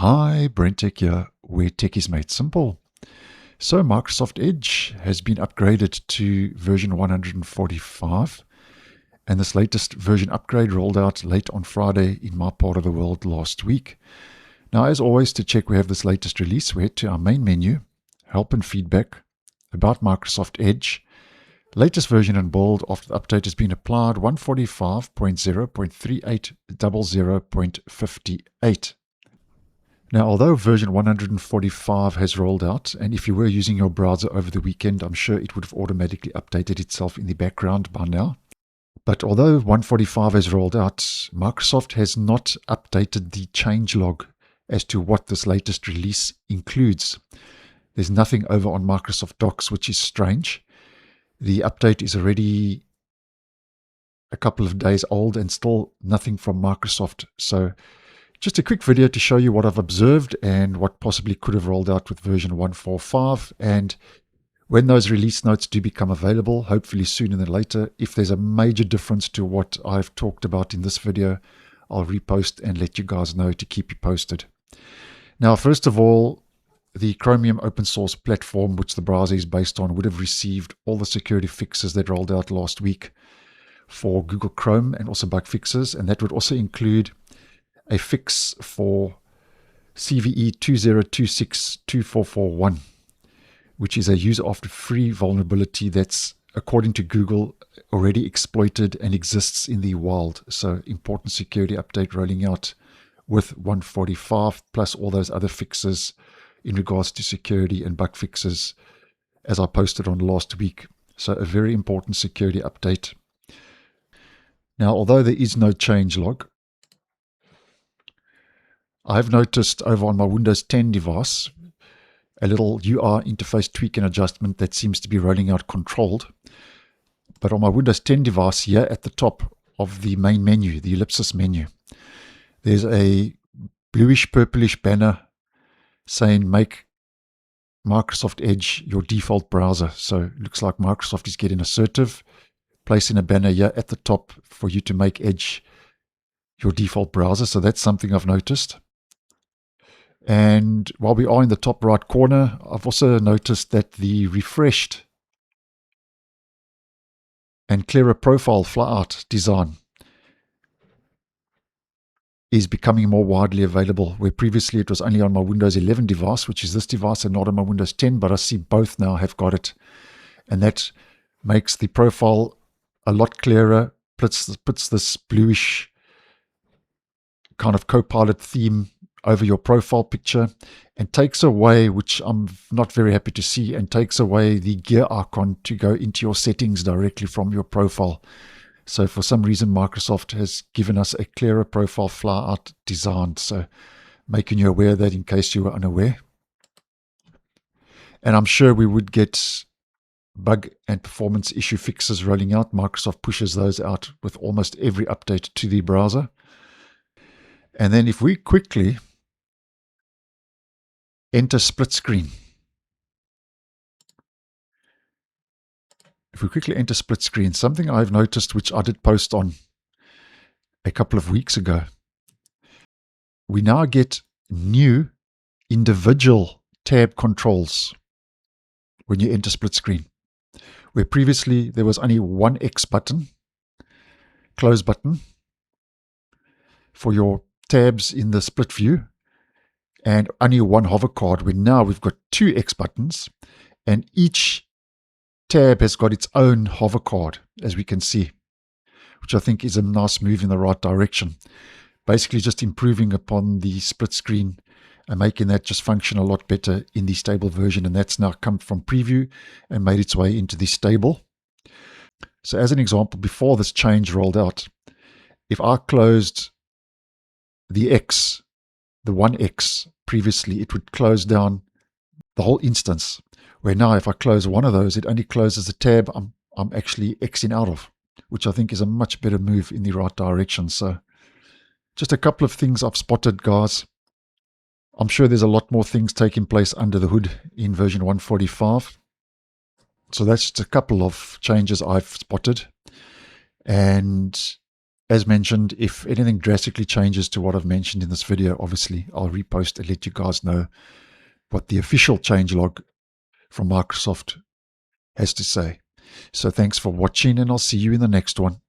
Hi, BrenTech here, where tech is made simple. So Microsoft Edge has been upgraded to version 145, and this latest version upgrade rolled out late on Friday in my part of the world last week. Now, as always, to check we have this latest release, we head to our main menu, Help and Feedback, About Microsoft Edge. Latest version in bold after the update has been applied, 145.0.3800.58. Now, although version 145 has rolled out, and if you were using your browser over the weekend, I'm sure it would have automatically updated itself in the background by now. But although 145 has rolled out, Microsoft has not updated the changelog as to what this latest release includes. There's nothing over on Microsoft Docs, which is strange. The update is already a couple of days old and still nothing from Microsoft. So just a quick video to show you what I've observed and what possibly could have rolled out with version 145. And when those release notes do become available, hopefully sooner than later, if there's a major difference to what I've talked about in this video, I'll repost and let you guys know to keep you posted. Now, first of all, the Chromium open source platform, which the browser is based on, would have received all the security fixes that rolled out last week for Google Chrome and also bug fixes. And that would also include a fix for CVE 20262441, which is a user after free vulnerability that's, according to Google, already exploited and exists in the wild. So important security update rolling out with 145 plus all those other fixes in regards to security and bug fixes as I posted on last week. So a very important security update. Now, although there is no changelog, I've noticed over on my Windows 10 device a little UI interface tweak and adjustment that seems to be rolling out controlled. But on my Windows 10 device here at the top of the main menu, the ellipsis menu, there's a bluish purplish banner saying make Microsoft Edge your default browser. So it looks like Microsoft is getting assertive, placing a banner here at the top for you to make Edge your default browser. So that's something I've noticed. And while we are in the top right corner, I've also noticed that the refreshed and clearer profile flyout design is becoming more widely available, where previously it was only on my Windows 11 device, which is this device, and not on my Windows 10, but I see both now have got it. And that makes the profile a lot clearer, puts this bluish kind of Copilot theme over your profile picture, and takes away, which I'm not very happy to see, and takes away the gear icon to go into your settings directly from your profile. So for some reason, Microsoft has given us a clearer profile flyout design. So making you aware of that in case you were unaware. And I'm sure we would get bug and performance issue fixes rolling out. Microsoft pushes those out with almost every update to the browser. And then if we quickly enter split screen. If we quickly enter split screen, something I've noticed, which I did post on a couple of weeks ago, we now get new individual tab controls when you enter split screen, where previously there was only one X button, close button, for your tabs in the split view, and only one hover card, where now we've got two X buttons, and each tab has got its own hover card, as we can see, which I think is a nice move in the right direction. Basically just improving upon the split screen and making that just function a lot better in the stable version, and that's now come from preview and made its way into the stable. So as an example, before this change rolled out, if I closed the X, the 1X previously, it would close down the whole instance, where now if I close one of those, it only closes the tab I'm actually Xing out of, which I think is a much better move in the right direction. So just a couple of things I've spotted, guys. I'm sure there's a lot more things taking place under the hood in version 145. So that's just a couple of changes I've spotted. And As mentioned, if anything drastically changes to what I've mentioned in this video, obviously I'll repost and let you guys know what the official changelog from Microsoft has to say. So thanks for watching, and I'll see you in the next one.